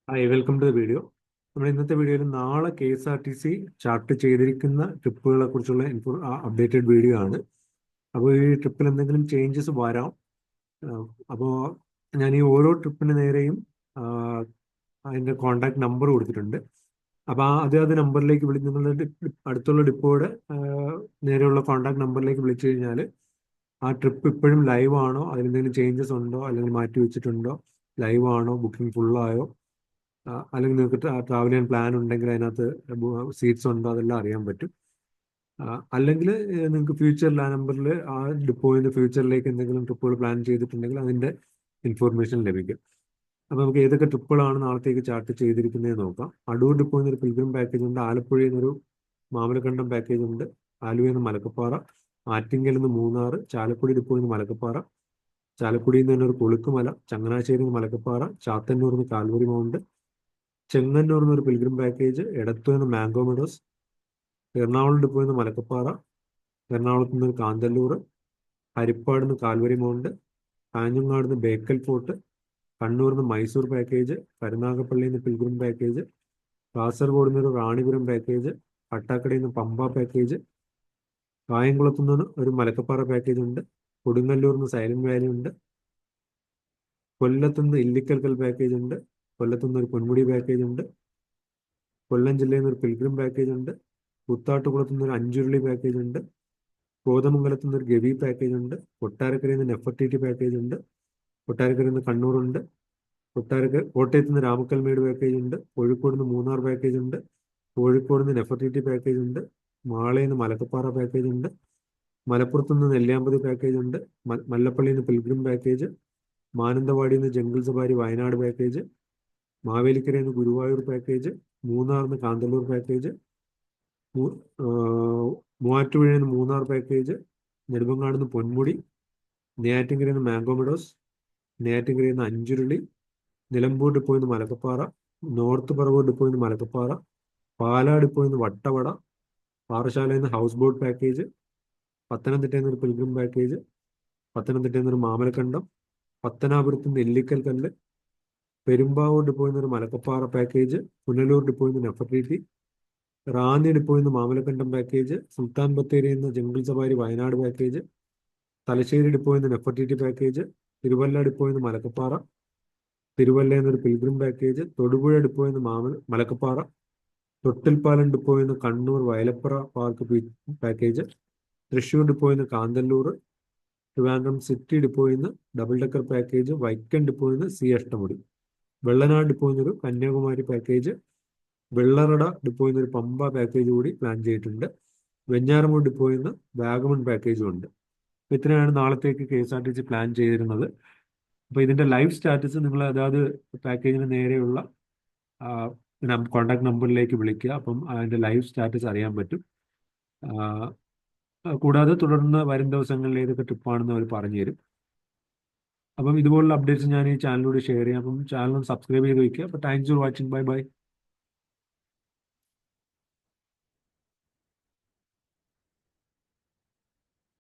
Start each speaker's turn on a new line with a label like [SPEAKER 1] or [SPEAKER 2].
[SPEAKER 1] Hi welcome to the video. നമ്മുടെ ഇന്നത്തെ വീഡിയോയിൽ നാളെ KSRTC ചാർട്ട് ചെയ്തിരിക്കുന്ന ട്രിപ്പുകളെ കുറിച്ചുള്ള അപ്ഡേറ്റഡ് വീഡിയോ ആണ്. അപ്പോൾ ഈ ട്രിപ്പിൽ എന്തെങ്കിലും ചേഞ്ചസ് വരാം. അപ്പോൾ ഞാൻ ഈ ഓരോ ട്രിപ്പിന് നേരെയും അതിൻ്റെ കോൺടാക്ട് നമ്പർ കൊടുത്തിട്ടുണ്ട്. അപ്പോൾ അത് നമ്പറിലേക്ക് നിങ്ങളുടെ അടുത്തുള്ള ഡിപ്പോയുടെ നേരെയുള്ള കോൺടാക്ട് നമ്പറിലേക്ക് വിളിച്ചു കഴിഞ്ഞാൽ ആ ട്രിപ്പ് ഇപ്പോഴും ലൈവ് ആണോ, അതിലെന്തെങ്കിലും ചേഞ്ചസ് ഉണ്ടോ, അല്ലെങ്കിൽ മാറ്റി വെച്ചിട്ടുണ്ടോ, ലൈവ് ആണോ, ബുക്കിംഗ് ഫുള്ളായോ, അല്ലെങ്കിൽ നിങ്ങൾക്ക് ട്രാവൽ ചെയ്യാൻ പ്ലാൻ ഉണ്ടെങ്കിൽ അതിനകത്ത് സീറ്റ്സ് ഉണ്ടോ, അതെല്ലാം അറിയാൻ പറ്റും. അല്ലെങ്കിൽ നിങ്ങൾക്ക് ഫ്യൂച്ചറിൽ ആ നമ്പറിൽ ആ ഡിപ്പോയിൽ നിന്ന് ഫ്യൂച്ചറിലേക്ക് എന്തെങ്കിലും ട്രിപ്പുകൾ പ്ലാൻ ചെയ്തിട്ടുണ്ടെങ്കിൽ അതിൻ്റെ ഇൻഫോർമേഷൻ ലഭിക്കും. അപ്പോൾ നമുക്ക് ഏതൊക്കെ ട്രിപ്പുകളാണ് നാളത്തേക്ക് ചാർട്ട് ചെയ്തിരിക്കുന്നത് നോക്കാം. അടൂർ ഡിപ്പോയിൽ നിന്നൊരു പിൽഗ്രിം പാക്കേജ് ഉണ്ട്, ആലപ്പുഴയിൽ നിന്നൊരു മാമലക്കണ്ടം പാക്കേജ് ഉണ്ട്, ആലുവയിൽ നിന്ന് മലക്കപ്പാറ, ആറ്റിങ്ങൽ നിന്ന് മൂന്നാർ, ചാലക്കുടി ഡിപ്പോയിൽ നിന്ന് മലക്കപ്പാറ, ചാലക്കുടിയിൽ നിന്ന് തന്നെ ഒരു കൊളുക്കുമല, ചങ്ങനാശ്ശേരി നിന്ന് മലക്കപ്പാറ, ചാത്തന്നൂർ നിന്ന് കാൽവരി മൗണ്ട്, ചെങ്ങന്നൂർ നിന്ന് ഒരു പിൽഗ്രിം പാക്കേജ്, എടത്തു നിന്ന് മാംഗോ മെഡോസ്, എറണാകുളം ഡിപ്പോയിൽ നിന്ന് മലക്കപ്പാറ, എറണാകുളത്ത് നിന്ന് ഒരു കാന്തല്ലൂർ, ഹരിപ്പാട് നിന്ന് കാൽവരി മൗണ്ട്, കാഞ്ഞങ്ങാട് നിന്ന് ബേക്കൽ ഫോർട്ട്, കണ്ണൂർ നിന്ന് മൈസൂർ പാക്കേജ്, കരുനാഗപ്പള്ളിയിൽ നിന്ന് പിൽഗ്രിം പാക്കേജ്, കാസർഗോഡ് നിന്ന് ഒരു റാണിപുരം പാക്കേജ്, കട്ടാക്കടയിൽ നിന്ന് പമ്പ പാക്കേജ്, കായംകുളത്തു നിന്ന് ഒരു മലക്കപ്പാറ പാക്കേജ് ഉണ്ട്, കൊടുങ്ങല്ലൂർ നിന്ന് സൈലന്റ് വാലി ഉണ്ട്, കൊല്ലത്തു നിന്ന് ഇല്ലിക്കൽക്കൽ പാക്കേജ് ഉണ്ട്, കൊല്ലത്തു നിന്ന് ഒരു പൊന്മുടി പാക്കേജ് ഉണ്ട്, കൊല്ലം ജില്ലയിൽ നിന്ന് ഒരു പിൽഗ്രിം പാക്കേജ് ഉണ്ട്, കുത്താട്ടുകുളത്തു നിന്ന് ഒരു അഞ്ചുരുളി പാക്കേജ് ഉണ്ട്, കോതമംഗലത്തു നിന്ന് ഒരു ഗവി പാക്കേജ് ഉണ്ട്, കൊട്ടാരക്കരയിൽ നിന്ന് നെഫർട്ടിറ്റി പാക്കേജ് ഉണ്ട്, കൊട്ടാരക്കരയിൽ നിന്ന് കണ്ണൂറുണ്ട്, കോട്ടയത്ത് നിന്ന് രാമക്കൽമേട് പാക്കേജ് ഉണ്ട്, കോഴിക്കോട് നിന്ന് മൂന്നാർ പാക്കേജ് ഉണ്ട്, കോഴിക്കോട് നിന്ന് നെഫർട്ടിറ്റി പാക്കേജ് ഉണ്ട്, മാളയിൽ നിന്ന് മലക്കപ്പാറ പാക്കേജ് ഉണ്ട്, മലപ്പുറത്ത് നിന്ന് നെല്ലിയാമ്പതി പാക്കേജ് ഉണ്ട്, മല്ലപ്പള്ളിയിൽ നിന്ന് പിൽഗ്രിം പാക്കേജ്, മാനന്തവാടിയിൽ നിന്ന് ജംഗിൾ സഫാരി വയനാട് പാക്കേജ്, മാവേലിക്കരയിൽ നിന്ന് ഗുരുവായൂർ പാക്കേജ്, മൂന്നാറിൽ നിന്ന് കാന്തല്ലൂർ പാക്കേജ്, മൂവാറ്റുപുഴയിൽ നിന്ന് മൂന്നാർ പാക്കേജ്, നെടുമങ്ങാട് നിന്ന് പൊന്മുടി, നെയ്യാറ്റിൻകരയിൽ നിന്ന് മാംഗോ മെഡോസ്, നെയ്യാറ്റിൻകരയിൽ നിന്ന് അഞ്ചുരുളി, നിലമ്പൂർ ഡിപ്പോയിൽ നിന്ന് മലക്കപ്പാറ, നോർത്ത് പറവൂർ ഡിപ്പോയിൽ നിന്ന് മലക്കപ്പാറ, പാലാ ഡിപ്പോയിൽ നിന്ന് വട്ടവട, പാറശാലയിൽ നിന്ന് ഹൗസ് ബോട്ട് പാക്കേജ്, പത്തനംതിട്ടയിൽ നിന്ന് ഒരു പിൽഗ്രിം പാക്കേജ്, പത്തനംതിട്ടയിൽ നിന്ന് ഒരു മാമലക്കണ്ടം, പത്തനാപുരത്ത് നിന്ന് നെല്ലിക്കൽ കല്ല്, പെരുമ്പാവൂർ ഡിപ്പോയിൽ നിന്ന് ഒരു മലക്കപ്പാറ പാക്കേജ്, പുനലൂർ ഡിപ്പോയിൽ നിന്ന് നെഫർട്ടിറ്റി, റാന്നി ഡിപ്പോയിൽ നിന്ന് മാമലക്കണ്ടം പാക്കേജ്, സുൽത്താൻ ബത്തേരിയിൽ നിന്ന് jungle safari Wayanad package, Thalassery ഡിപ്പോയിൽ നിന്ന് നെഫർട്ടിറ്റി പാക്കേജ്, തിരുവല്ല ഡിപ്പോയിൽ നിന്ന് മലക്കപ്പാറ, തിരുവല്ലയിൽ നിന്ന് ഒരു പിൽഗ്രിം പാക്കേജ്, തൊടുപുഴ ഡിപ്പോയിൽ നിന്ന് മലക്കപ്പാറ, തൊട്ടിൽപ്പാലം ഡിപ്പോയിൽ നിന്ന് കണ്ണൂർ വയലപ്പുറ പാർക്ക് പാക്കേജ്, തൃശ്ശൂർ ഡിപ്പോയിൽ നിന്ന് കാന്തല്ലൂർ, ട്രിവാൻഡ്രം സിറ്റി ഡിപ്പോയിൽ നിന്ന് ഡബിൾ ഡെക്കർ പാക്കേജ്, വൈക്കം ഡിപ്പോയിൽ നിന്ന് സി അഷ്ടമുടി, വെള്ളനാട് ഡിപ്പോയിൽ നിന്ന് ഒരു കന്യാകുമാരി പാക്കേജ്, വെള്ളറട ഡിപ്പോയിൽ നിന്ന് ഒരു പമ്പ പാക്കേജ് കൂടി പ്ലാൻ ചെയ്തിട്ടുണ്ട്, വെഞ്ഞാറമൂട് ഡിപ്പോയിൽ നിന്ന് വാഗമൺ പാക്കേജും ഉണ്ട്. ഇത്രയാണ് നാളത്തേക്ക് KSRTC പ്ലാൻ ചെയ്തിരുന്നത്. അപ്പോൾ ഇതിന്റെ ലൈവ് സ്റ്റാറ്റസ് നിങ്ങൾ അതായത് പാക്കേജിന് നേരെയുള്ള കോൺടാക്ട് നമ്പറിലേക്ക് വിളിക്കുക. അപ്പം അതിന്റെ ലൈവ് സ്റ്റാറ്റസ് അറിയാൻ പറ്റും. കൂടാതെ തുടർന്ന് വരും ദിവസങ്ങളിൽ ഏതൊക്കെ ട്രിപ്പാണെന്ന് അവർ പറഞ്ഞു തരും. അപ്പം ഇതുപോലുള്ള അപ്ഡേറ്റ്സ് ഞാൻ ഈ ചാനലിലൂടെ ഷെയർ ചെയ്യാം. അപ്പം ചാനൽ സബ്സ്ക്രൈബ് ചെയ്ത് വയ്ക്കുക. അപ്പോൾ thanks for watching. Bye bye.